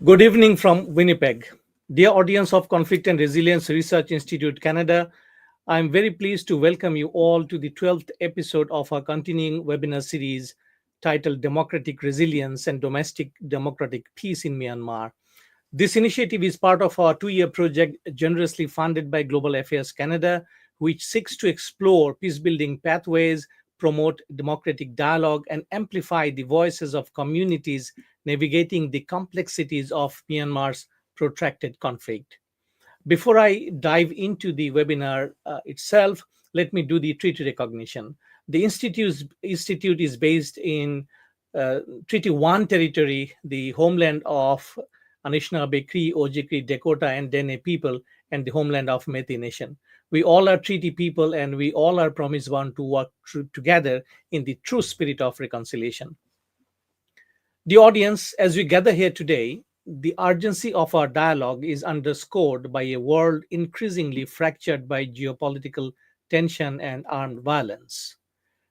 Good evening from Winnipeg. Dear audience of Conflict and Resilience Research Institute Canada, I am very pleased to welcome you all to the 12th episode of our continuing webinar series titled Democratic Resilience and Domestic Democratic Peace in Myanmar. This initiative is part of our 2-year project generously funded by Global Affairs Canada, which seeks to explore peace-building pathways, promote democratic dialogue, and amplify the voices of communities navigating the complexities of Myanmar's protracted conflict. Before I dive into the webinar itself, let me do the treaty recognition. The institute is based in Treaty 1 territory, the homeland of Anishinaabe, Cree, Ojibwe, Dakota, and Dene people, and the homeland of Métis Nation. We all are treaty people, and we all are promise bound to work together in the true spirit of reconciliation. The audience, as we gather here today, the urgency of our dialogue is underscored by a world increasingly fractured by geopolitical tension and armed violence.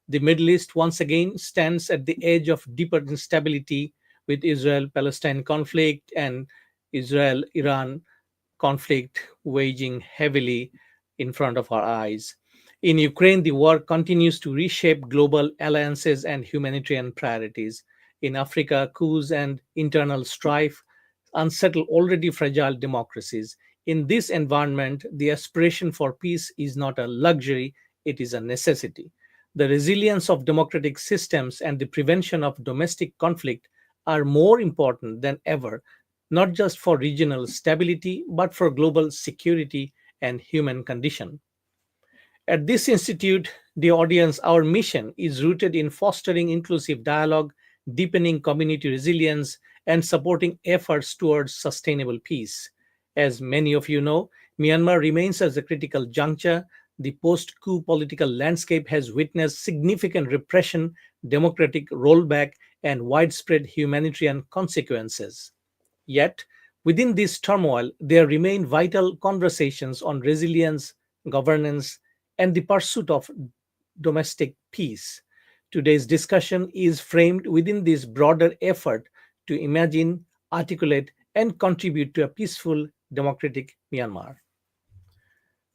The Middle East once again stands at the edge of deeper instability with Israel Palestine conflict and Israel Iran conflict waging heavily in front of our eyes. In Ukraine, the war continues to reshape global alliances and humanitarian priorities. In Africa, coups and internal strife unsettle already fragile democracies. In this environment, the aspiration for peace is not a luxury, it is a necessity. The resilience of democratic systems and the prevention of domestic conflict are more important than ever, not just for regional stability, but for global security and human condition. At this institute, the audience, our mission is rooted in fostering inclusive dialogue, deepening community resilience, and supporting efforts towards sustainable peace. As many of you know, Myanmar remains as a critical juncture. The post coup political landscape has witnessed significant repression, democratic rollback, and widespread humanitarian consequences. Yet, within this turmoil, there remain vital conversations on resilience, governance, and the pursuit of domestic peace. Today's discussion is framed within this broader effort to imagine, articulate, and contribute to a peaceful, democratic Myanmar.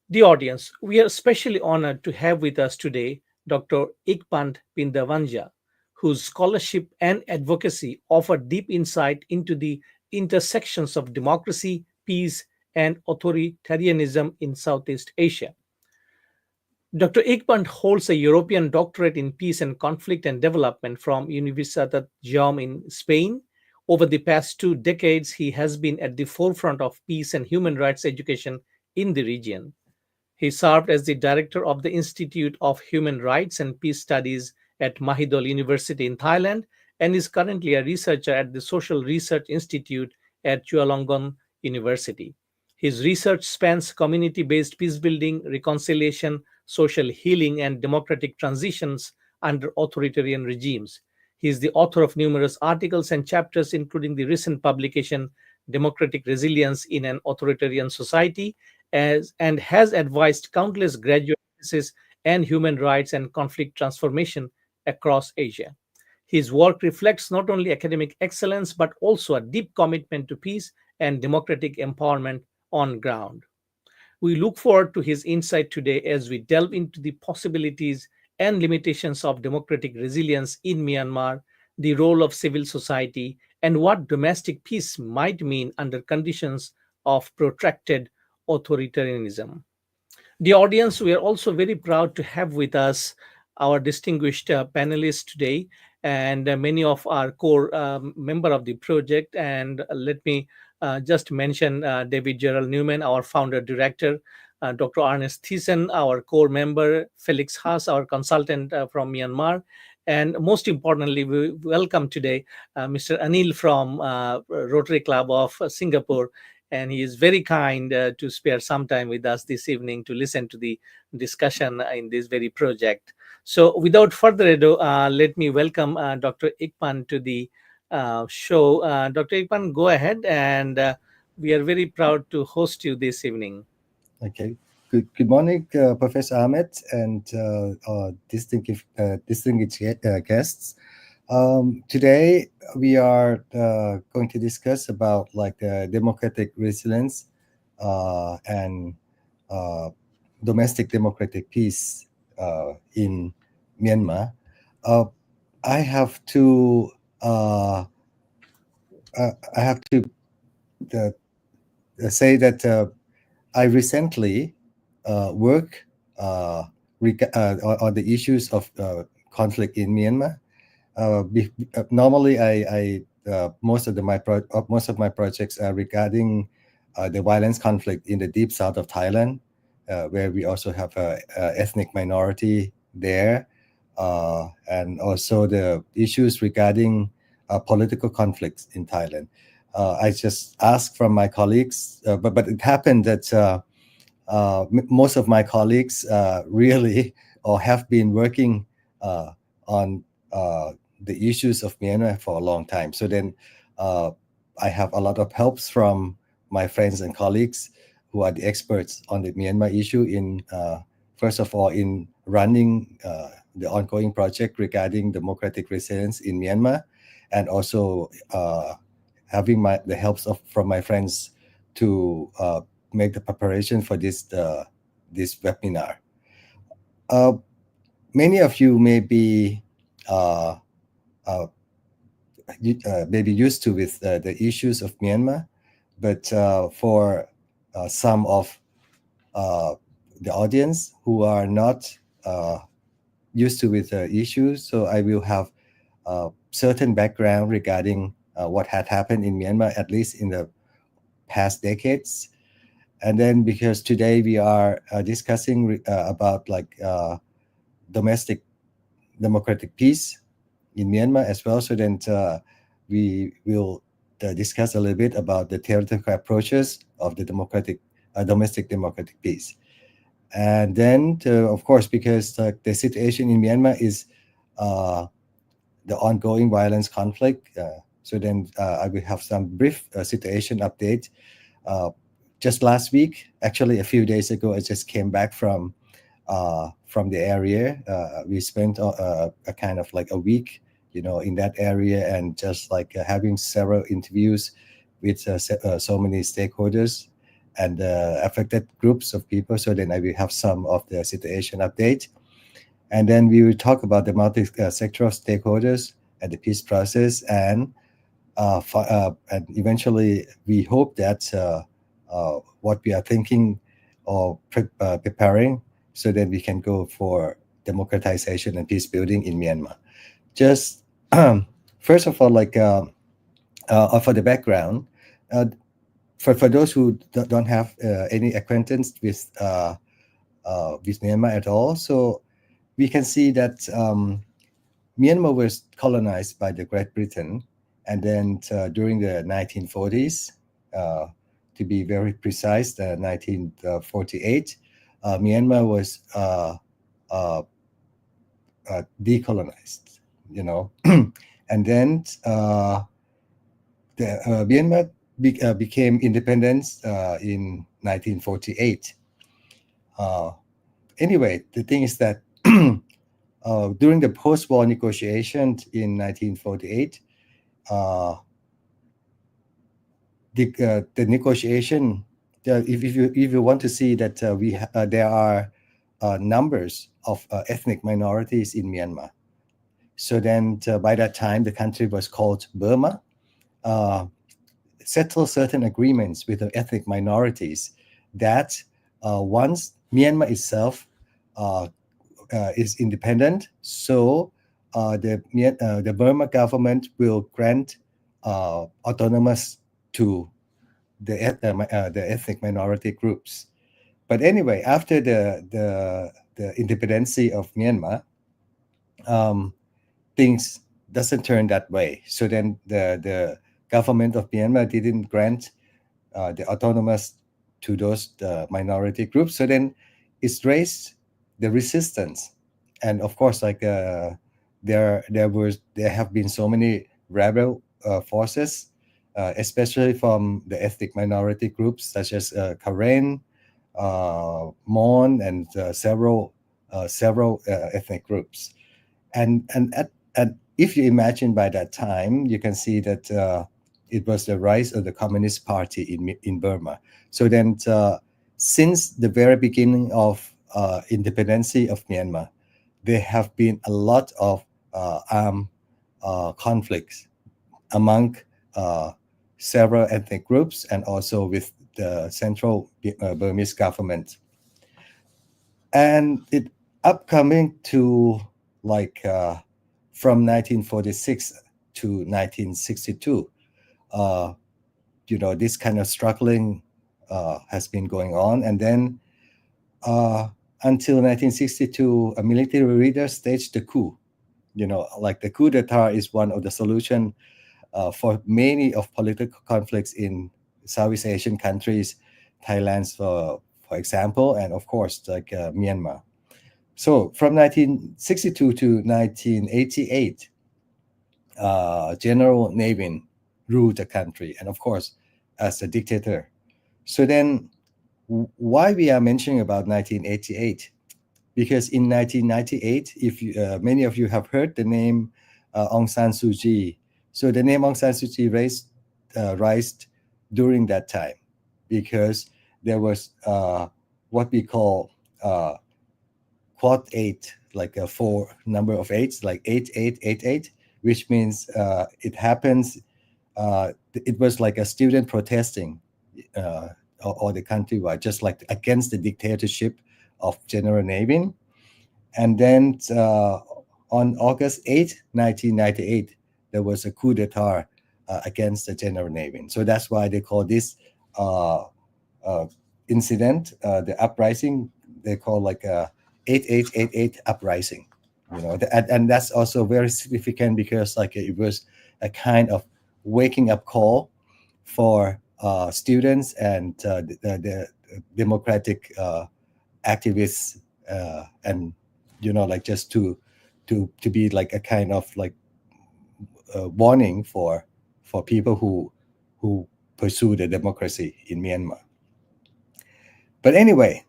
The audience, we are especially honored to have with us today Dr. Ikpant Pindavanja, whose scholarship and advocacy offer deep insight into the intersections of democracy, peace, and authoritarianism in Southeast Asia. Dr. Ikpant holds a European doctorate in peace and conflict and development from Universitat Jaume in Spain. Over the past 2 decades, he has been at the forefront of peace and human rights education in the region. He served as the director of the Institute of Human Rights and Peace Studies at Mahidol University in Thailand and is currently a researcher at the Social Research Institute at Chulalongkorn University. His research spans community based peacebuilding, reconciliation, social healing, and democratic transitions under authoritarian regimes. He is the author of numerous articles and chapters, including the recent publication Democratic Resilience in an Authoritarian Society, and has advised countless graduate theses and human rights and conflict transformation across Asia. His work reflects not only academic excellence but also a deep commitment to peace and democratic empowerment on ground. We look forward to his insight today as we delve into the possibilities and limitations of democratic resilience in Myanmar, the role of civil society, and what domestic peace might mean under conditions of protracted authoritarianism. The audience, we are also very proud to have with us our distinguished panelists today and many of our core member of the project. And let me just mention David Gerald Newman, our founder director, Dr. Ernest Thiessen, our core member, Felix Haas, our consultant from Myanmar, and most importantly, we welcome today Mr. Anil from Rotary Club of Singapore, and he is very kind to spare some time with us this evening to listen to the discussion in this very project. So, without further ado, let me welcome Dr. Ikpan to the show. Dr. Ikpan, go ahead, and we are very proud to host you this evening. Okay. Good morning, Professor Ahmed and distinguished guests. Today we are going to discuss about like democratic resilience and uh, domestic democratic peace in Myanmar. Uh, I have to uh, I have to uh, say that I recently work on the issues of conflict in Myanmar. Normally, most of my projects are regarding the violence conflict in the deep south of Thailand, where we also have a ethnic minority there, and also the issues regarding political conflicts in Thailand. I just asked from my colleagues, but it happened that most of my colleagues really or have been working on the issues of Myanmar for a long time. So then uh, I have a lot of helps from my friends and colleagues who are the experts on the Myanmar issue in first of all in running the ongoing project regarding democratic resilience in Myanmar, and also having the helps of from my friends to make the preparation for this webinar. Uh, Many of you may be uh, uh, maybe used to with the issues of Myanmar, but for some of uh, the audience who are not used to with the issues, so I will have certain background regarding what had happened in Myanmar, at least in the past decades. And then because today we are discussing about like domestic democratic peace in Myanmar as well, so then we will discuss a little bit about the theoretical approaches of the domestic democratic peace. And then of course, because the situation in Myanmar is uh, the ongoing violence conflict, so then I will have some brief situation update. uh, just last week, actually a few days ago, I just came back from the area. We spent a kind of like a week, in that area, and just like having several interviews with so many stakeholders and affected groups of people. So then I will have some of the situation update, and then we will talk about the multi-sectoral stakeholders and the peace process, and eventually we hope that what we are thinking or preparing, so that we can go for democratization and peace building in Myanmar. Just first of all, like for the background, uh, for those who don't have any acquaintance with Myanmar at all, so we can see that Myanmar was colonized by the Great Britain, and then during the 1940s, uh, to be very precise, 1948, Myanmar was uh, decolonized, and then Myanmar became independent in 1948. Uh, anyway, the thing is that during the post-war negotiations in 1948, uh, the negotiation, if you want to see that there are numbers of ethnic minorities in Myanmar. So then by that time, the country was called Burma, settled certain agreements with the ethnic minorities that once Myanmar itself uh, is independent, so the Burma government will grant autonomous to the ethnic minority groups. But anyway, after the independence of Myanmar, um, things doesn't turn that way. So then the government of Myanmar didn't grant the autonomous to those minority groups. So then it's raised the resistance, and of course, like there have been so many rebel forces, especially from the ethnic minority groups such as Karen, Mon, and several ethnic groups, and if you imagine by that time, you can see that it was the rise of the Communist Party in Burma. So then, since the very beginning of independency of Myanmar, there have been a lot of armed conflicts among uh, several ethnic groups and also with the central Burmese government. And it upcoming to like from 1946 to 1962, uh, this kind of struggling has been going on. And then until 1962, a military leader staged the coup. Like the coup d'etat is one of the solution for many of political conflicts in Southeast Asian countries, Thailand, for example, and of course, like Myanmar. So from 1962 to 1988, General Navin ruled the country, and of course, as a dictator. So then, why we are mentioning about 1988? Because in 1998, if many of you have heard the name Aung San Suu Kyi, so the name Aung San Suu Kyi raised during that time, because there was what we call quad eight, like a four number of eights, like 8888, which means it happens. It was like a student protesting all the countrywide, just like against the dictatorship of General Navin. And then on August 8th, 1998, there was a coup d'etat against the General Navin. So that's why they call this uh, incident, the uprising, they call like a 8888 uprising. And that's also very significant because like it was a kind of waking up call for students and the democratic activists, and like just to be like a kind of like warning for people who pursue the democracy in Myanmar. But anyway,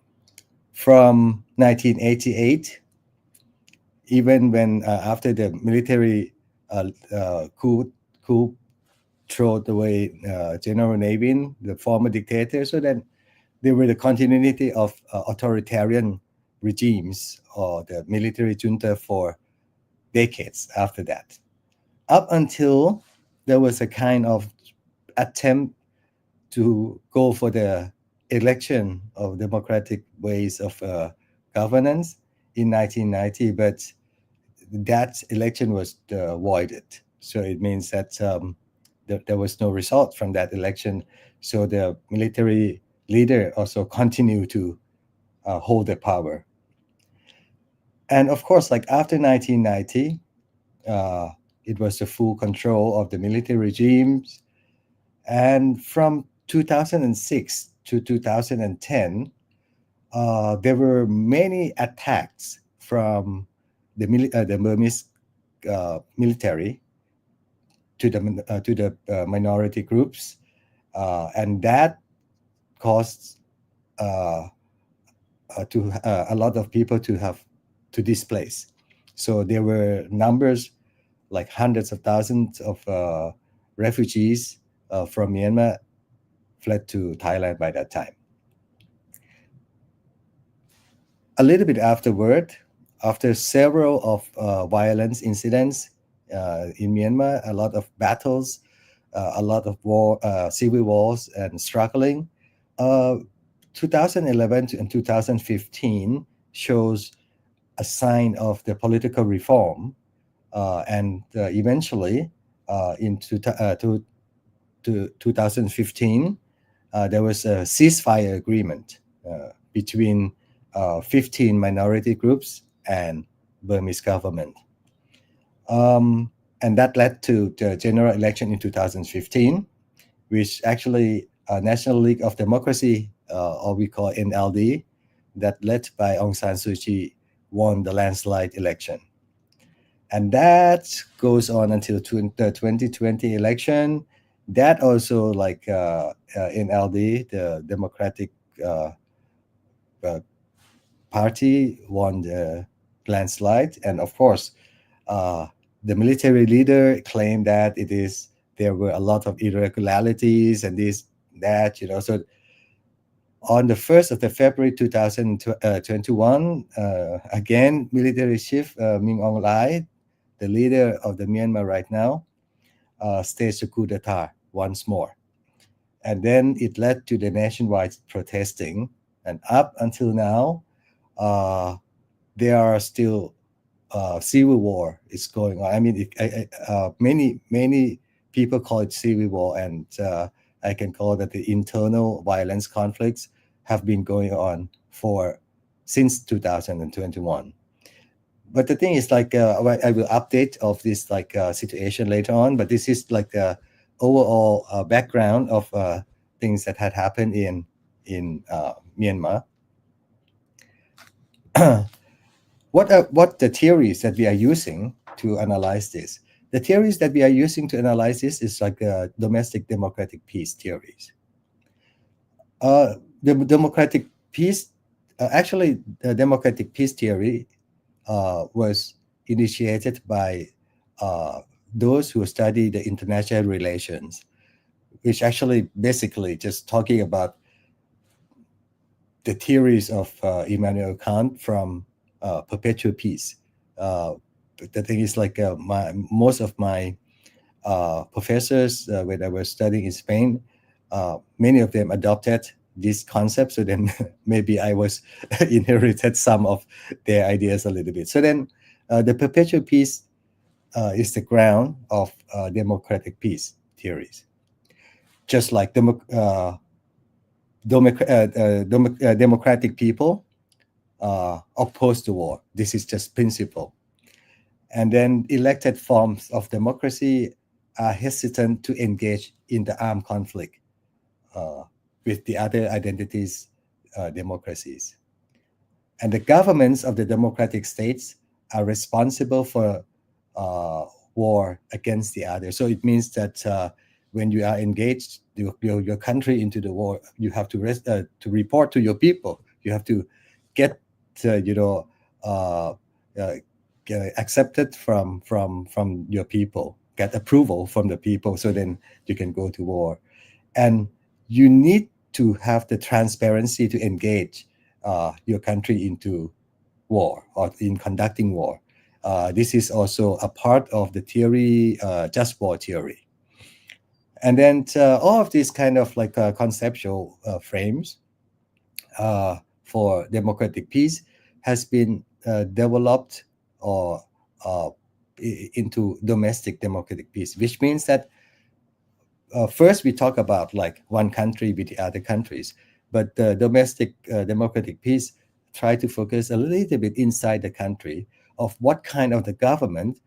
from 1988, even when after the military coup throw away General Navin, the former dictator, so then they were the continuity of authoritarian regimes or the military junta for decades after that. Up until there was a kind of attempt to go for the election of democratic ways of governance in 1990, but that election was voided. So it means that there was no result from that election. So the military leader also continued to hold the power. And of course, like after 1990, it was the full control of the military regimes. And from 2006 to 2010, there were many attacks from the Burmese military to the minority groups, and that caused to a lot of people to displace. So there were numbers like hundreds of thousands of refugees from Myanmar fled to Thailand by that time. A little bit afterward, after several of violence incidents in Myanmar, a lot of battles, a lot of war, civil wars, and struggling. 2011 and 2015 shows a sign of the political reform, and eventually in 2015, there was a ceasefire agreement between 15 minority groups and Burmese government. And that led to the general election in 2015, which actually National League of Democracy, or we call NLD, that led by Aung San Suu Kyi, won the landslide election. And that goes on until the 2020 election. That also like NLD, the Democratic Party, won the landslide. And of course, the military leader claimed that there were a lot of irregularities and this that, so on the 1st of the February 2021, again, military chief Min Aung Hlaing, the leader of the Myanmar right now, staged a coup d'etat once more. And then it led to the nationwide protesting. And up until now, there are still civil war is going on. I mean, many people call it civil war, and I can call that the internal violence conflicts have been going on for since 2021. But the thing is, like, I will update of this situation later on. But this is like the overall background of things that had happened in Myanmar. What the theories that we are using to analyze this? The theories that we are using to analyze this is like domestic democratic peace theories. The democratic peace, actually, the democratic peace theory was initiated by those who study the international relations, which actually basically just talking about the theories of Immanuel Kant from perpetual peace. The thing is, like, most of my professors when I was studying in Spain, many of them adopted this concept. So then maybe I was inherited some of their ideas a little bit. So then the perpetual peace is the ground of democratic peace theories. Just like democratic people oppose the war. This is just principle. And then elected forms of democracy are hesitant to engage in the armed conflict with the other identities democracies. And the governments of the democratic states are responsible for war against the other. So it means that when you are engaged your country into the war, you have to report to your people. You have to get get accepted from your people, get approval from the people, so then you can go to war. And you need to have the transparency to engage your country into war or in conducting war. This is also a part of the theory, just war theory. And then all of these kind of like conceptual frames for democratic peace has been developed or into domestic democratic peace, which means that first we talk about like one country with the other countries, but the domestic democratic peace try to focus a little bit inside the country of what kind of the government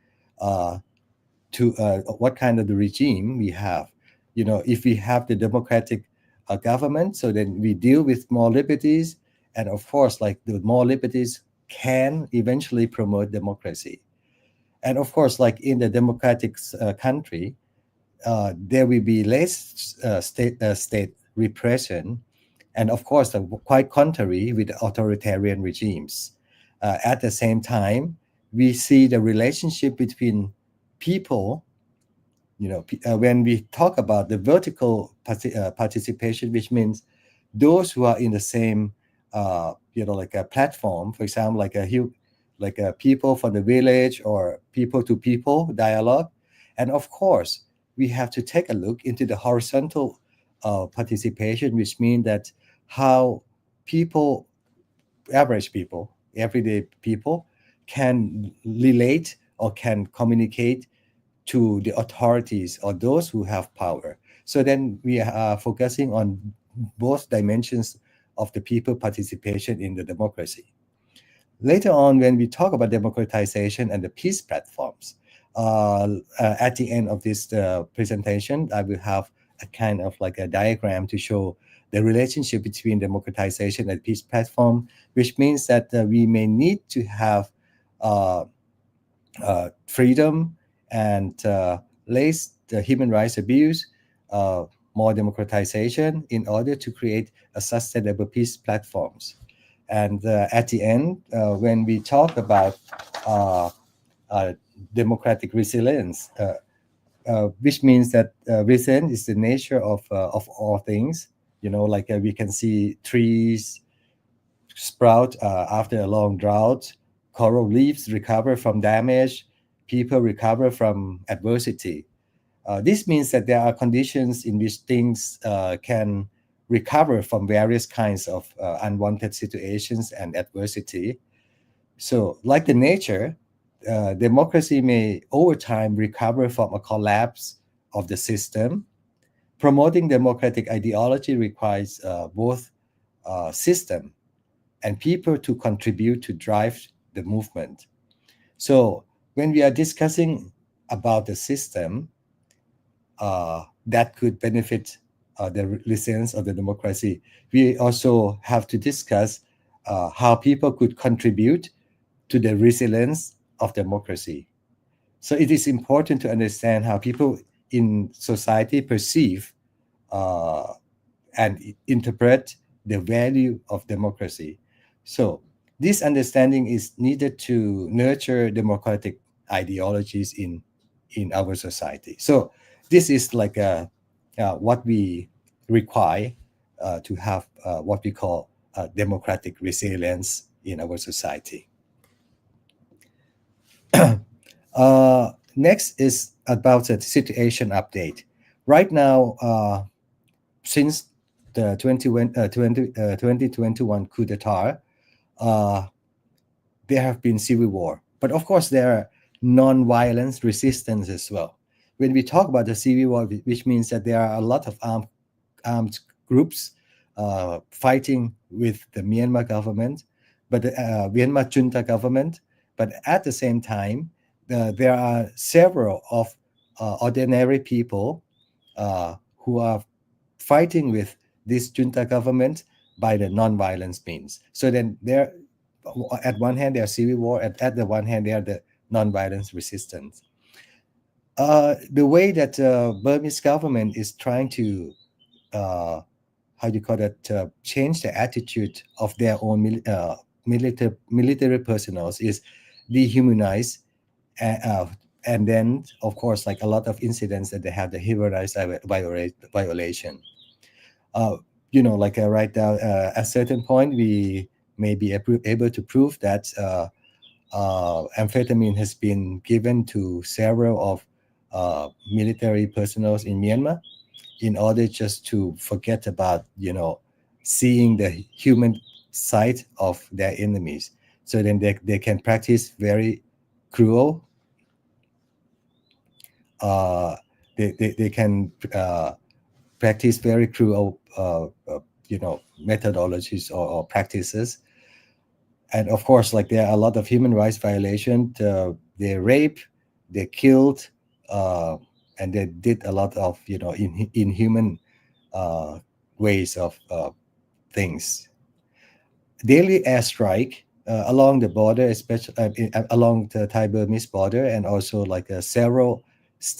to what kind of the regime we have. If we have the democratic government, so then we deal with more liberties, and of course, like the more liberties can eventually promote democracy. And of course, like in the democratic country, there will be less state repression, and of course, quite contrary with authoritarian regimes. At the same time, we see the relationship between people. When we talk about the vertical participation, which means those who are in the same, like a platform, for example, like a people from the village or people to people dialogue. And of course, we have to take a look into the horizontal participation, which means that how people, average people, everyday people, can relate or can communicate to the authorities or those who have power. So then we are focusing on both dimensions of the people participation in the democracy. Later on, when we talk about democratization and the peace platforms, at the end of this presentation, I will have a kind of like a diagram to show the relationship between democratization and peace platform, which means that we may need to have freedom and less the human rights abuse, more democratization in order to create a sustainable peace platforms. And at the end, when we talk about uh, democratic resilience, which means that resilience is the nature of all things. Like we can see trees sprout after a long drought, coral reefs recover from damage, people recover from adversity. This means that there are conditions in which things can recover from various kinds of unwanted situations and adversity. So, like the nature, democracy may over time recover from a collapse of the system. Promoting democratic ideology requires both system and people to contribute to drive the movement. So, when we are discussing about the system, that could benefit the resilience of the democracy, we also have to discuss how people could contribute to the resilience of democracy. So it is important to understand how people in society perceive uh, and interpret the value of democracy. So this understanding is needed to nurture democratic ideologies in our society. So this is like what we require to have what we call democratic resilience in our society. Next is about the situation update. Right now, since the 2021 coup d'etat, uh, there have been civil war. But of course, there are non-violence resistance as well. When we talk about the civil war, which means that there are a lot of armed groups fighting with the Myanmar government, but the Myanmar junta government. But at the same time, there are several of ordinary people who are fighting with this junta government by the non-violence means. So then there, at one hand, there are civil war, at the one hand, there are the non-violence resistance. The way that Burmese government is trying to how do you call that, change the attitude of their own military personnel is dehumanize, uh, and then of course like a lot of incidents that they have the human rights violation. uh, like right now, at a certain point we may be able to prove that amphetamine has been given to several of military personnel in Myanmar in order just to forget about seeing the human side of their enemies, so then they can practice very cruel uh, they can practice very cruel methodologies or practices. And of course, like there are a lot of human rights violations. They rape, they killed, and they did a lot of inhuman uh, ways of things. Daily airstrike along the border, especially along the Thai-Burmese border, and also like several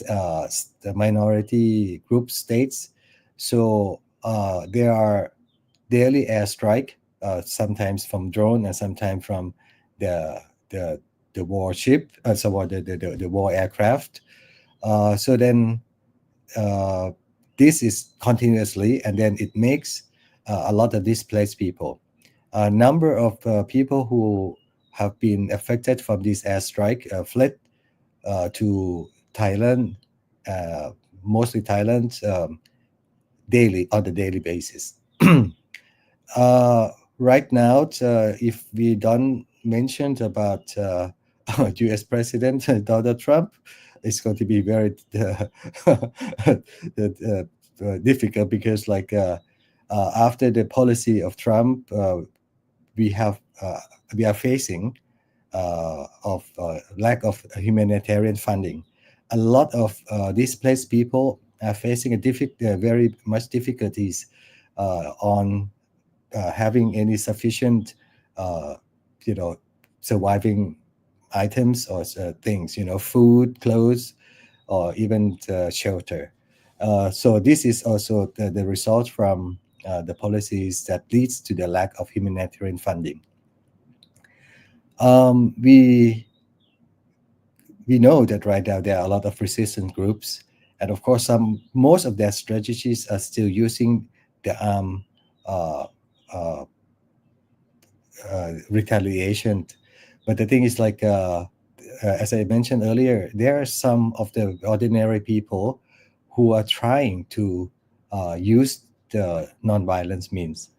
the minority group states. So there are daily airstrike, sometimes from drone and sometimes from the the the warship, so the war aircraft. So then uh, this is continuously, and then it makes a lot of displaced people. A number of people who have been affected from this airstrike fled to Thailand, uh, mostly Thailand, daily on the daily basis. uh, right now, if we don't mention about U.S. President Donald Trump, it's going to be very difficult because, like, after the policy of Trump, we have we are facing of lack of humanitarian funding. A lot of displaced people are facing very much difficulties on having any sufficient, uh, you know, surviving items or things, food, clothes, or even shelter. So this is also the result from the policies that leads to the lack of humanitarian funding. We we know that right now there are a lot of resistance groups, and of course, most of their strategies are still using the uh, uh, retaliation. But the thing is, as I mentioned earlier, there are some of the ordinary people who are trying to use the nonviolence means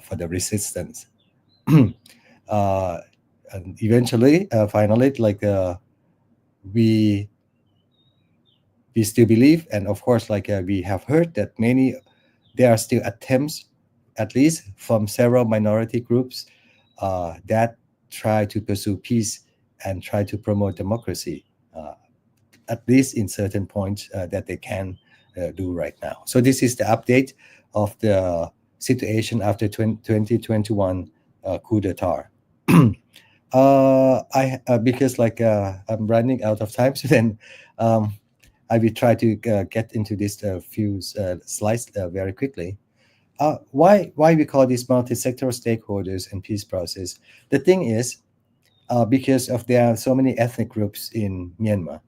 for the resistance. uh, and eventually, finally, we we still believe, and of course, we have heard that there are still attempts, at least from several minority groups, that try to pursue peace and try to promote democracy, at least in certain points that they can do right now. So this is the update of the situation after 2021 coup d'etat. I Because I'm running out of time, so then um, I will try to get into this few slides very quickly. Why we call these multi-sectoral stakeholders and peace process? The thing is, because of there are so many ethnic groups in Myanmar,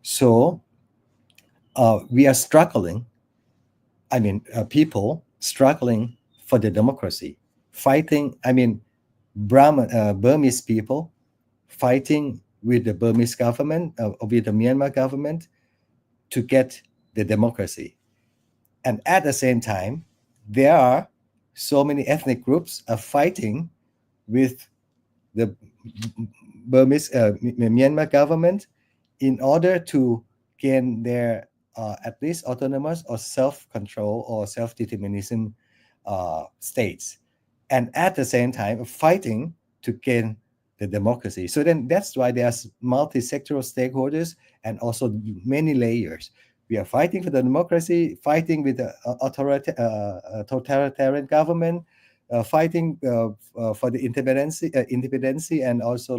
so we are struggling. I mean, people struggling for the democracy, fighting. I mean, Burmese people fighting with the Burmese government, with the Myanmar government, to get the democracy. And at the same time, there are so many ethnic groups are fighting with the Burmese Myanmar government in order to gain their at least autonomous or self-control or self-determinism states, and at the same time fighting to gain the democracy. So then that's why there's multi-sectoral stakeholders and also many layers. We are fighting for the democracy, fighting with the totalitarian government, fighting for the independency, and also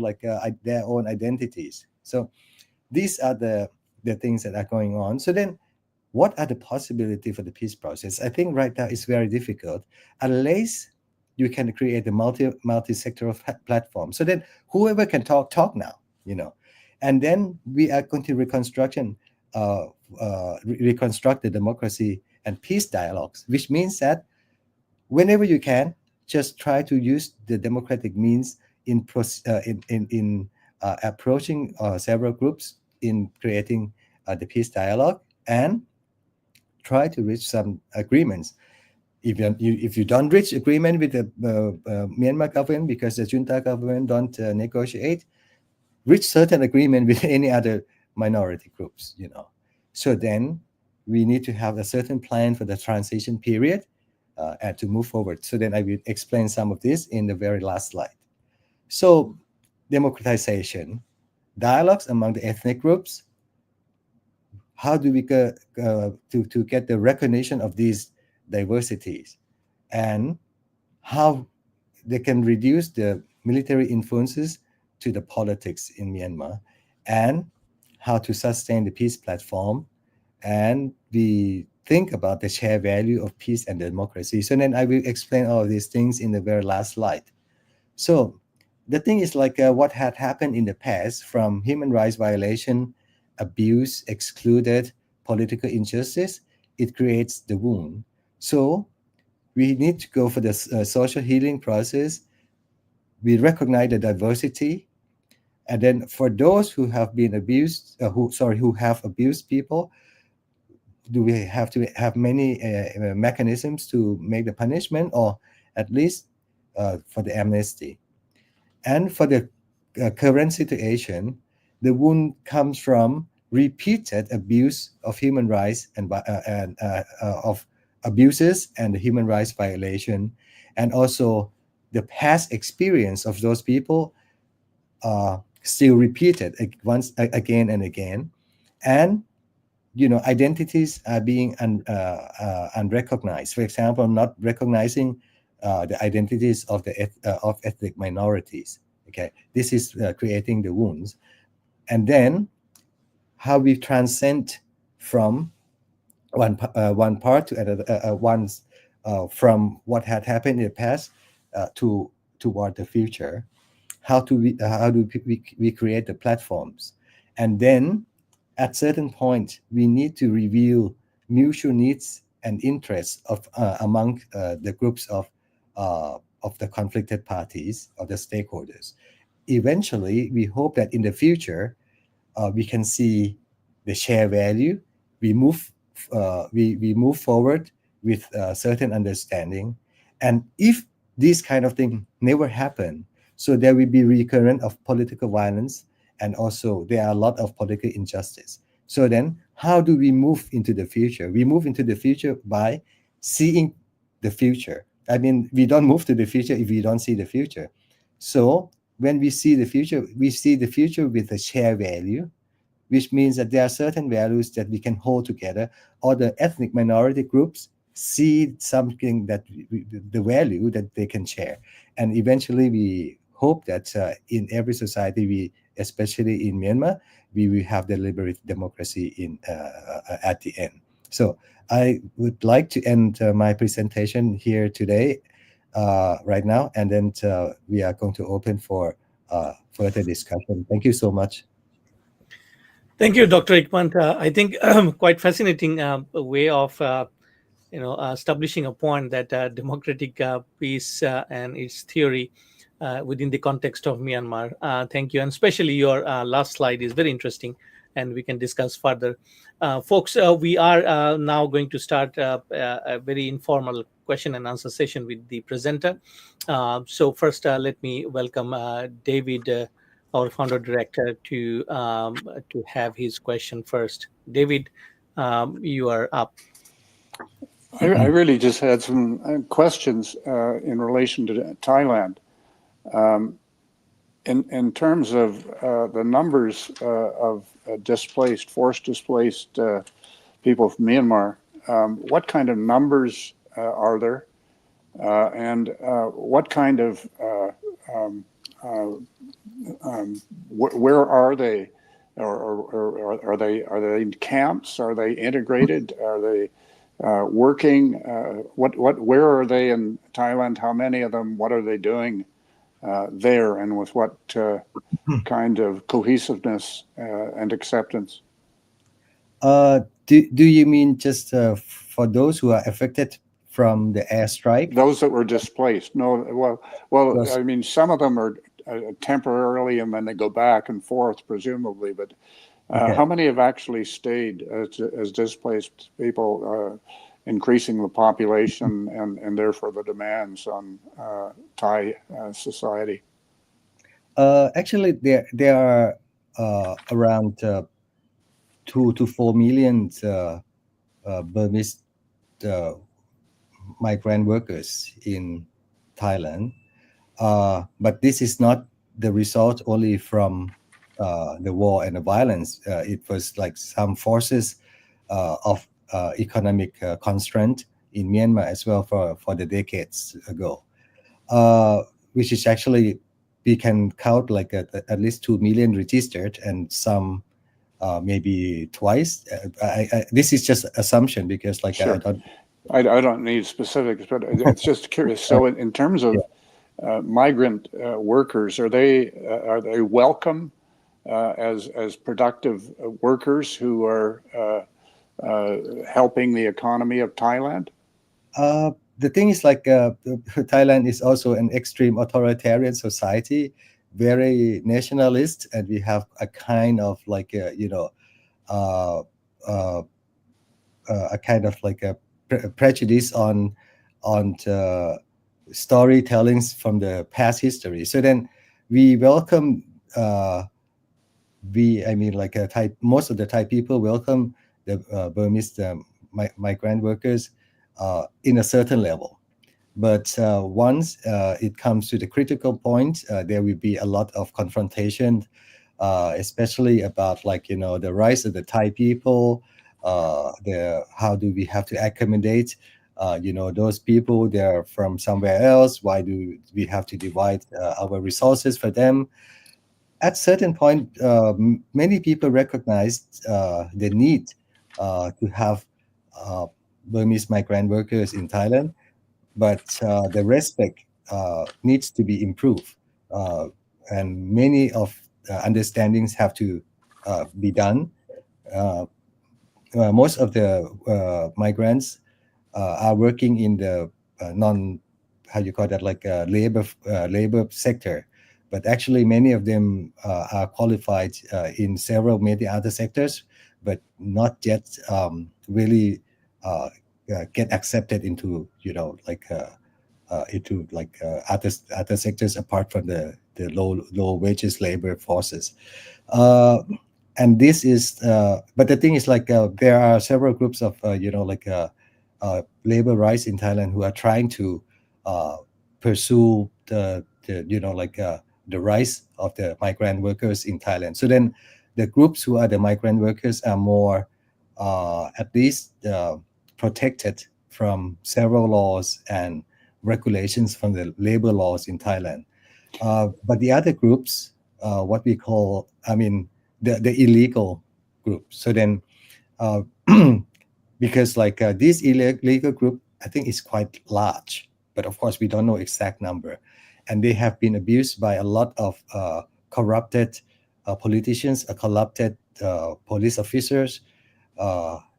their own identities. So these are the things that are going on. So then, what are the possibility for the peace process? I think right now it's very difficult unless you can create a multi-sectoral platform. So then whoever can talk now, and then we are going to reconstruct the democracy and peace dialogues, which means that whenever you can, just try to use the democratic means in approaching several groups in creating the peace dialogue, and try to reach some agreements. If you don't reach agreement with the Myanmar government because the junta government don't negotiate, reach certain agreement with any other minority groups. So then we need to have a certain plan for the transition period and to move forward. So then I will explain some of this in the very last slide. So democratization, dialogues among the ethnic groups. How do we go to get the recognition of these diversities, and how they can reduce the military influences to the politics in Myanmar, and how to sustain the peace platform, and we think about the shared value of peace and democracy. So then I will explain all of these things in the very last slide. So the thing is what had happened in the past, from human rights violation, abuse, excluded, political injustice, it creates the wound. So we need to go for the social healing process. We recognize the diversity, and then for those who have been abused, who have abused people, do we have to have many mechanisms to make the punishment, or at least for the amnesty? And for the current situation, the wound comes from repeated abuse of human rights and of abuses and human rights violation, and also the past experience of those people still repeated once again and again, and identities are being unrecognized. For example, not recognizing the identities of of ethnic minorities. Okay, this is creating the wounds, and then how we transcend from one part to another, from what had happened in the past toward the future. How do we create the platforms, And then at certain point, we need to reveal mutual needs and interests of among the groups of the conflicted parties or the stakeholders. Eventually, we hope that in the future, we can see the share value. We move we move forward with certain understanding, and if this kind of thing never happen, so there will be recurrent of political violence, and also there are a lot of political injustice. So then, how do we move into the future? We move into the future by seeing the future. I mean, we don't move to the future if we don't see the future. So when we see the future with a shared value, which means that there are certain values that we can hold together, or the ethnic minority groups see something that the value that they can share. And eventually, we hope that in every society, especially in Myanmar, we will have the liberated democracy at the end. So I would like to end my presentation here today, right now, and then we are going to open for further discussion. Thank you so much. Thank you, Dr. Ikmant. I think quite fascinating way of establishing a point that democratic peace and its theory within the context of Myanmar. Thank you, and especially your last slide is very interesting, and we can discuss further. Folks, we are now going to start a very informal question and answer session with the presenter. So first, let me welcome David, our founder director, to have his question first. David, you are up. I really just had some questions in relation to Thailand. In terms of the numbers of forced displaced people from Myanmar, what kind of numbers are there? And what kind of, where are they? Or are they in camps? Are they integrated? Are they working? Where are they in Thailand? How many of them? What are they doing there, and with what kind of cohesiveness and acceptance? Do you mean just for those who are affected from the airstrike? Those that were displaced? No, well, Those- I mean, some of them are temporarily, and then they go back and forth, presumably. But Okay. how many have actually stayed as displaced people, increasing the population and therefore the demands on Thai society? Actually, there are around 2 to 4 million Burmese migrant workers in Thailand. But this is not the result only from the war and the violence. It was like some forces of economic constraint in Myanmar as well for the decades ago, which is actually, we can count like at least 2 million registered, and some maybe twice. This is just assumption, because like Sure. I don't need specifics, but it's just curious. So in terms of migrant workers, are they welcome as productive workers who are helping the economy of Thailand? The thing is, like, Thailand is also an extreme authoritarian society, very nationalist, and we have a kind of like a kind of like a prejudice on storytellings from the past history. So then we welcome most of the Thai people welcome the Burmese migrant workers in a certain level. But once it comes to the critical point, there will be a lot of confrontation, especially about the rights of the Thai people. How do we have to accommodate those people? They're from somewhere else. Why do we have to divide our resources for them? At certain point, many people recognized the need to have Burmese migrant workers in Thailand, but the respect needs to be improved, and many of understandings have to be done. Uh, Most of the migrants are working in the non, how you call that, like labor sector, but actually many of them are qualified in many other sectors, but not yet really get accepted into other sectors apart from the low wages labor forces. Uh, and this is but the thing is, there are several groups of labor rights in Thailand who are trying to uh, pursue the rights of the migrant workers in Thailand. So then the groups who are the migrant workers are more at least protected from several laws and regulations from the labor laws in Thailand. But the other groups, what we call, the illegal groups. So then, uh, because this illegal group, I think is quite large, but of course we don't know exact number, and they have been abused by a lot of corrupted politicians, corrupted police officers,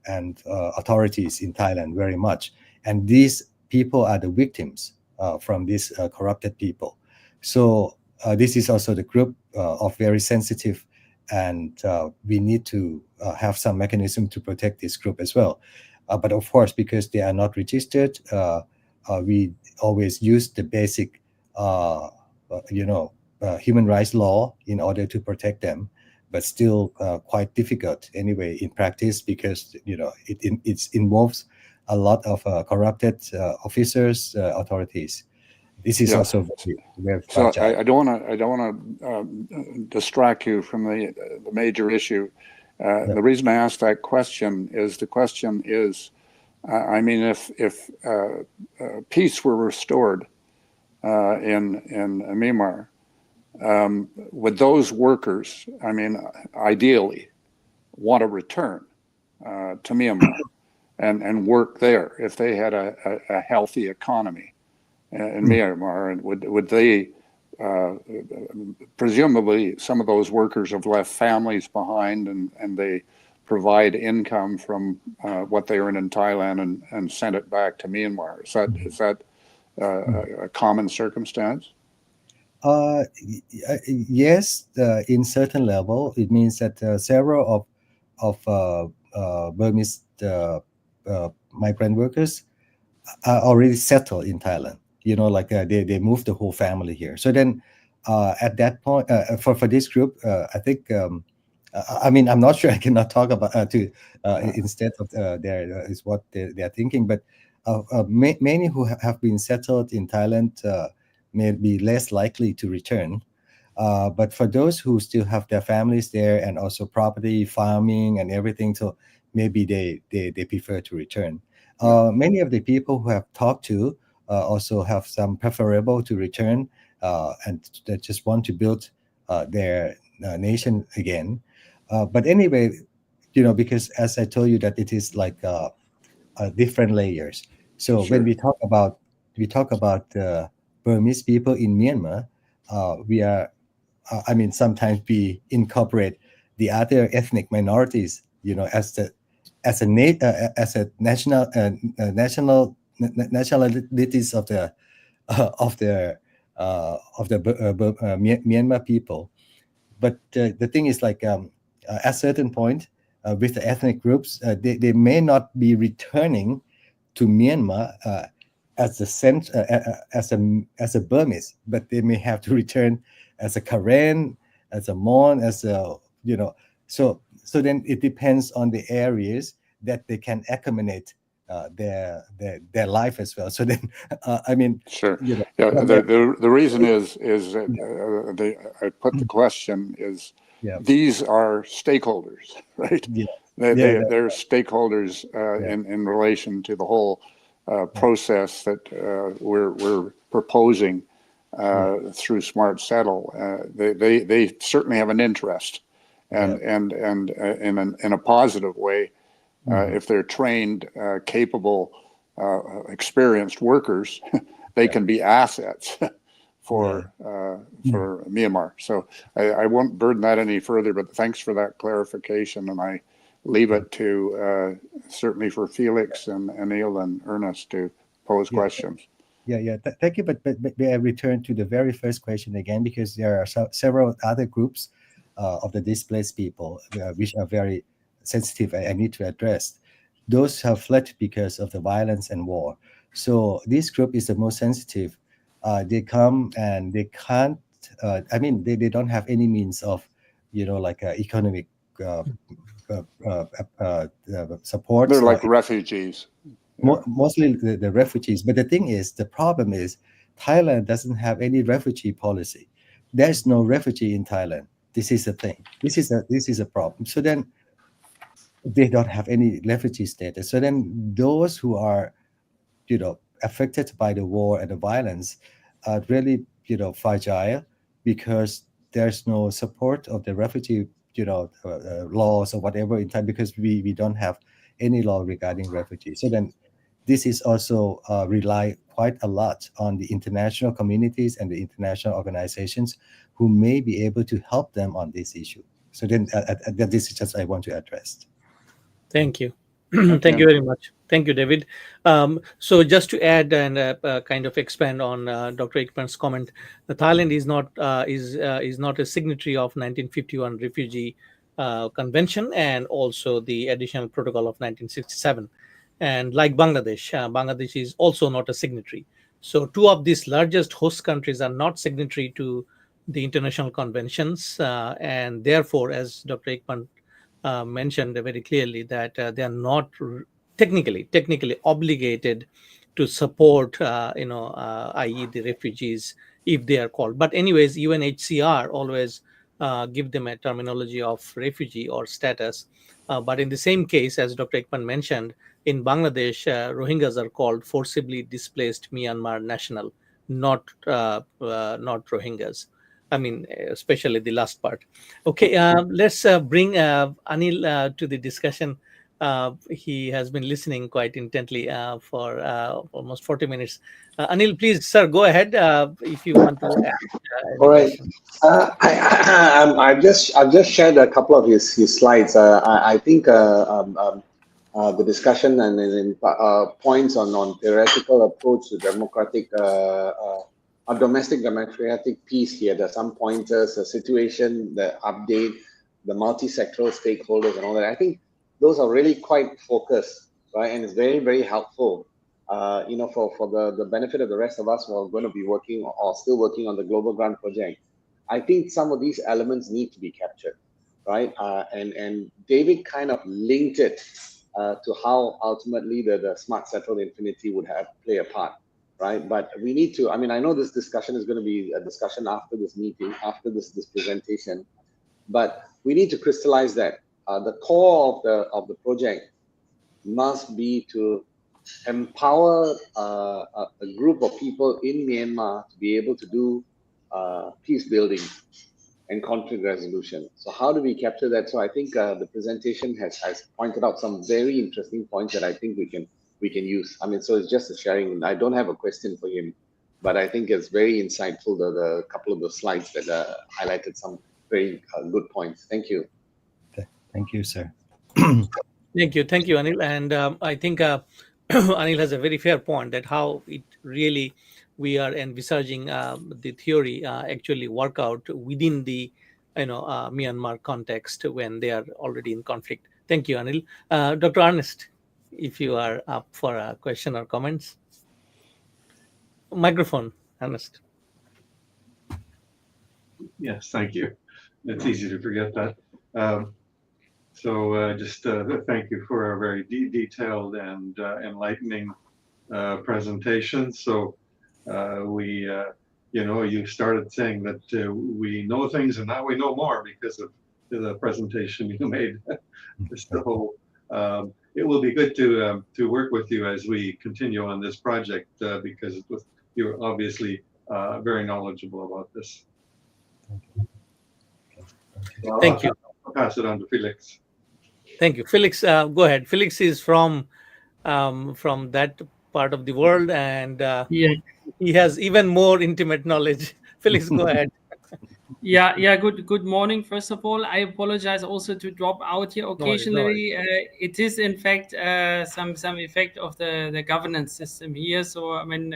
and authorities in Thailand very much. And these people are the victims from these corrupted people. So this is also the group of very sensitive, and we need to have some mechanism to protect this group as well. But of course, because they are not registered, we always use the basic, human rights law in order to protect them. But still quite difficult anyway in practice, because it involves a lot of corrupted officers, authorities. This is Yeah. also very So fragile. I don't want to distract you from the major issue. The reason I asked that question is if peace were restored in Myanmar, would those workers, ideally, want to return to Myanmar and work there if they had a healthy economy in Myanmar? And would they, presumably some of those workers have left families behind, and they provide income from what they earn in Thailand and send it back to Myanmar. Is that a common circumstance? Yes, in certain level, it means that several of Burmese migrant workers are already settled in Thailand. They moved the whole family here. So then, at that point, for this group, I think. I'm not sure. I cannot talk about instead of is what they are thinking. But many who have been settled in Thailand may be less likely to return. But for those who still have their families there, and also property, farming, and everything, so maybe they prefer to return. Many of the people who have talked to also have some preferable to return, and they just want to build their nation again. But anyway, because as I told you, that it is like different layers. So Sure. when we talk about Burmese people in Myanmar, we are, sometimes we incorporate the other ethnic minorities, as a nationalities of the Myanmar people. But the thing is, at a certain point, with the ethnic groups, they may not be returning to Myanmar as a Burmese, but they may have to return as a Karen, as a Mon, So then it depends on the areas that they can accommodate their life as well. So then, Sure. The reason is that I put the question is, these are stakeholders, right? They're stakeholders in relation to the whole process that we're proposing through Smart Settle. They certainly have an interest, and in a positive way, if they're trained, capable, experienced workers, they can be assets for Myanmar. So I won't burden that any further, but thanks for that clarification, and I leave it to certainly for Felix and Anil and Ernest to pose questions. Thank you. But may I return to the very first question again, because there are several other groups of the displaced people which are very sensitive. I need to address. Those have fled because of the violence and war. So this group is the most sensitive. They come and they can't. They don't have any means of, like economic support. They're like refugees. Mostly the refugees. But the thing is, the problem is, Thailand doesn't have any refugee policy. There's no refugee in Thailand. This is the thing. This is a problem. So then they don't have any refugee status. So then those who are, affected by the war and the violence are really, fragile, because there's no support of the refugee, laws or whatever in time, because we don't have any law regarding refugees. So then this is also rely quite a lot on the international communities and the international organizations who may be able to help them on this issue. So then this is just I want to address. Thank you. Thank you very much. Thank you, David. So just to add and kind of expand on Dr. Ekman's comment, Thailand is not a signatory of 1951 Refugee Convention and also the additional protocol of 1967. And like Bangladesh, Bangladesh is also not a signatory. So two of these largest host countries are not signatory to the international conventions, and therefore, as Dr. Ekman mentioned very clearly, that they are not technically obligated to support, i.e., the refugees if they are called. But anyways, UNHCR always give them a terminology of refugee or status. But in the same case, as Dr. Ekman mentioned, in Bangladesh, Rohingyas are called forcibly displaced Myanmar national, not Rohingyas. I mean, especially the last part. Okay, let's bring Anil to the discussion. He has been listening quite intently for almost 40 minutes. Anil, please, sir, go ahead if you want to add any All right. question. I've just shared a couple of his slides. I think the discussion and points on theoretical approach to domestic democratic peace here. There's some pointers, the situation, the update, the multi-sectoral stakeholders and all that. I think those are really quite focused, right? And it's very, very helpful, for the benefit of the rest of us who are going to be working or still working on the Global Grant Project. I think some of these elements need to be captured, right? And David kind of linked it to how ultimately the Smart Settled Infinity would play a part. Right, but we need to. I mean, I know this discussion is going to be a discussion after this meeting, after this presentation, but we need to crystallize that the core of the project must be to empower a group of people in Myanmar to be able to do peace building and conflict resolution. So how do we capture that? So I think the presentation has pointed out some very interesting points that I think we can use. I mean, so it's just a sharing. I don't have a question for him, but I think it's very insightful, the couple of the slides that highlighted some very good points. Thank you. Thank you, sir. Thank you, Anil. And I think Anil has a very fair point that how it really we are envisaging the theory actually work out within the Myanmar context when they are already in conflict. Thank you, Anil. Dr. Ernest, if you are up for a question or comments. Microphone, Ernest. Yes, thank you. It's easy to forget that. Just thank you for a very detailed and enlightening presentation. So you started saying that we know things and now we know more because of the presentation you made. So it will be good to work with you as we continue on this project because you're obviously very knowledgeable about this. Thank you. I'll pass it on to Felix. Thank you, Felix. Go ahead. Felix is from that part of the world, and Yeah, he has even more intimate knowledge. Felix, go ahead. yeah. Good morning. First of all, I apologize also to drop out here No worries, no worries. occasionally. It is in fact some effect of the governance system here. So I mean,